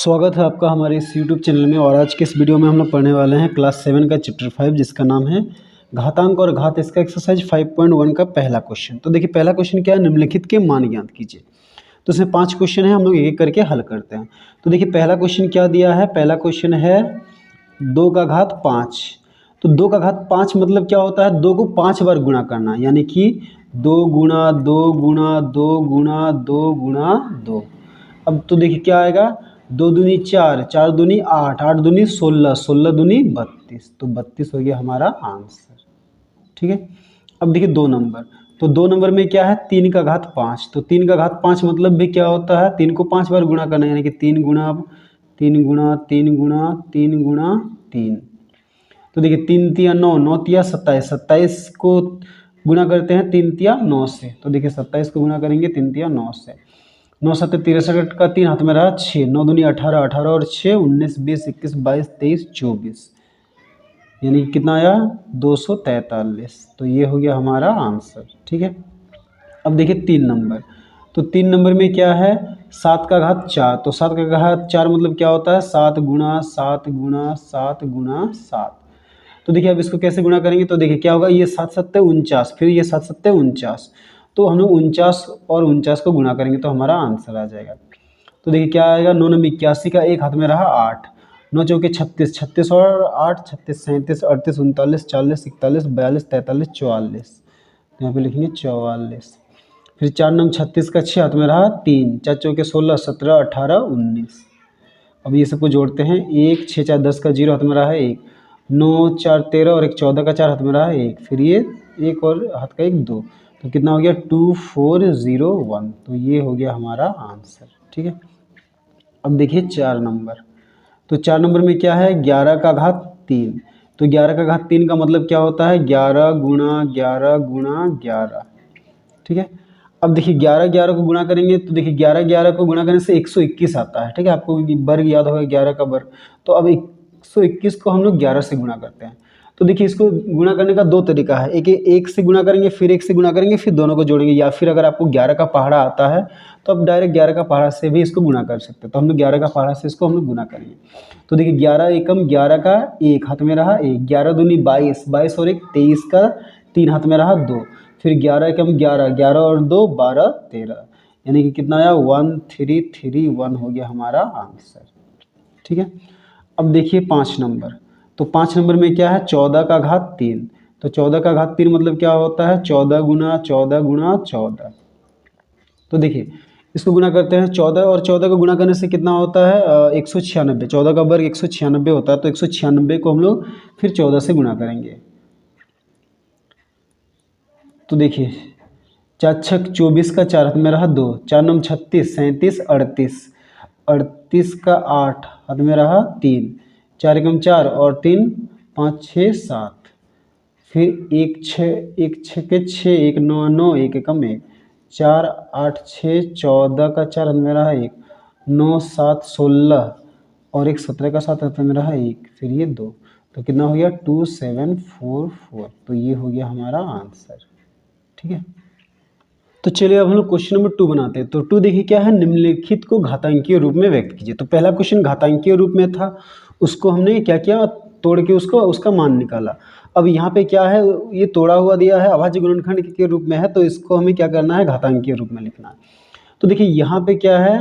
स्वागत है आपका हमारे इस YouTube चैनल में। और आज के इस वीडियो में हम लोग पढ़ने वाले हैं क्लास 7 का चैप्टर 5 जिसका नाम है घातांक और घात। इसका एक्सरसाइज 5.1 का पहला क्वेश्चन। तो देखिए पहला क्वेश्चन क्या है, निम्नलिखित के मान ज्ञात कीजिए। तो इसमें 5 क्वेश्चन है, हम लोग एक एक करके हल करते हैं। तो देखिए पहला क्वेश्चन क्या दिया है, पहला क्वेश्चन है 2 का घात 5। तो 2 का घात 5 मतलब क्या होता है, 2 को 5 बार गुणा करना, यानी कि 2 गुणा 2 गुणा 2 गुणा 2 गुणा 2। अब तो देखिए क्या आएगा, 2 दूनी 4, 4 दूनी 8, 8 दूनी 16, 16 दूनी 32। तो 32 हो गया हमारा आंसर। ठीक है। अब देखिए 2 नंबर, तो 2 नंबर में क्या है, 3 का घात 5। तो 3 का घात 5 मतलब भी क्या होता है, 3 को 5 बार गुणा करना, यानी कि 3 गुणा 3 गुणा 3 गुणा 3 गुणा 3। तो देखिए 3 तिया 9, 9 तिया 27, 27 को गुणा करते हैं 3 तिया 9 से। तो देखिए 27 को गुणा करेंगे 3 तिया 9 से। 9 7 63 का 3 हाथ में रहा 6, 9 दूनी 18, 18 और 6 19 20 21 22 23 24, यानी कितना आया 243। तो ये हो गया हमारा आंसर। ठीक है। अब देखिए 3 नंबर, तो 3 नंबर में क्या है, 7 का घात 4। तो 7 का घात 4 मतलब क्या होता है, 7 गुणा 7 गुणा 7 गुणा 7। तो देखिए अब इसको कैसे गुणा करेंगे, तो देखिए क्या होगा, ये 7 7 49, फिर ये 7 7 49। तो हम लोग 49 और 49 को गुणा करेंगे तो हमारा आंसर आ जाएगा। तो देखिए क्या आएगा, 9 9 81 का 1 हाथ में रहा 8, 9 चौके 36, 36 और 8 36, 37 38 39 40 41 42 43 44। यहाँ पे लिखेंगे 44। फिर 4 9 36 का 6 हाथ में रहा 3, 4 चौके 16 17 18 19। अब ये सबको जोड़ते हैं, 1 6 4 10 का 0 हाथ में रहा है 1, 9 4 13 और 1 14 का 4 हाथ में रहा है 1, फिर ये 1 और हाथ का 1 2। तो कितना हो गया 2401। तो ये हो गया हमारा आंसर। ठीक है। अब देखिए 4 नंबर, तो 4 नंबर में क्या है, 11 का घात 3। तो 11 का घात 3 का मतलब क्या होता है, 11 गुणा 11 गुणा 11। ठीक है। अब देखिए 11 11 को गुणा करेंगे, तो देखिए 11 11 को गुणा करने से 121 आता है। ठीक है, आपको वर्ग याद होगा 11 का वर्ग। तो अब 121 को हम लोग 11 से गुणा करते हैं। तो देखिए इसको गुणा करने का 2 तरीका है, एक से गुणा करेंगे, फिर 1 से गुणा करेंगे, फिर दोनों को जोड़ेंगे, या फिर अगर आपको 11 का पहाड़ा आता है तो आप डायरेक्ट 11 का पहाड़ा से भी इसको गुणा कर सकते हैं। तो हम लोग 11 का पहाड़ा से इसको हम लोग गुणा करेंगे। तो देखिए 11 एकम 11 का 1 हाथ में रहा 1, 11 दूनी 22, 22 और 1 23 का 3 हाथ में रहा 2, फिर 11 एकम 11, 11 और 2 12 13, यानी कि कितना आया 1331 हो गया हमारा आंसर। ठीक है। अब देखिए 5 नंबर, तो 5 नंबर में क्या है, 14 का घात 3। तो 14 का घात 3 मतलब क्या होता है, 14 गुणा 14 गुणा 14। तो देखिए इसको गुणा करते हैं, 14 और 14 को गुणा करने से कितना होता है 196। 14 का वर्ग 196 होता है। तो 196 को हम लोग फिर 14 से गुणा करेंगे। तो देखिए 4 छक 24 का 4 हाथ में रहा 2, 4 9 36 37 38, 38 का 8 हाथ में रहा 3, 4 एकम 4 और 3 5 6 7, फिर 1 6 के 6, 1 9 9, 1 एकम 1, 4 8 6 14 का 4 हाथ में रहा 1, 9 7 16 और 1 17 का 7 हाथ में रहा 1, फिर ये 2। तो कितना हो गया 2744। तो ये हो गया हमारा आंसर। ठीक है। तो चलिए अब हम लोग क्वेश्चन नंबर 2 बनाते हैं। तो 2 देखिए क्या है, निम्नलिखित को घातांकीय रूप में व्यक्त कीजिए। तो पहला क्वेश्चन घातांकीय रूप में था, उसको हमने क्या किया, तोड़ के उसका मान निकाला। अब यहाँ पे क्या है, ये तोड़ा हुआ दिया है, अभाज्य गुणनखंड के रूप में है, तो इसको हमें क्या करना है, घातांकीय रूप में लिखना है। तो देखिए यहाँ पे क्या है,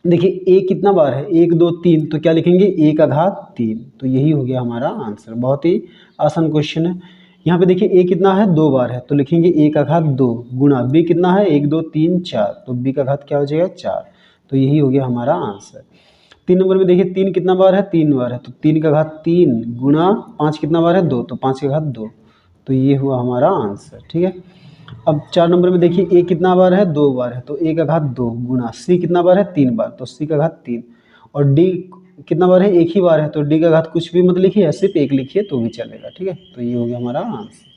देखिए a कितना बार है, 1 2 3, तो क्या लिखेंगे a का घात 3। तो यही हो गया हमारा आंसर। बहुत ही आसान क्वेश्चन है। यहाँ पे देखिए a कितना है, 2 बार है, तो लिखेंगे a का घात 2 गुणा b कितना है 1 2 3 4, तो b का घात क्या हो जाएगा 4। तो यही हो गया हमारा आंसर। 3 नंबर में देखिए 3 कितना बार है, 3 बार है, तो 3 का घात 3 गुणा 5 कितना बार है 2, तो 5 का घात 2। तो ये हुआ हमारा आंसर। ठीक है। अब 4 नंबर में देखिए a कितना बार है, 2 बार है, तो a का घात 2 गुणा c कितना बार है 3 बार, तो c का घात 3, और d कितना बार है, 1 ही बार है, तो d का घात कुछ भी मत लिखिए, सिर्फ 1 लिखिए तो भी चलेगा। ठीक है। तो ये हो गया हमारा आंसर।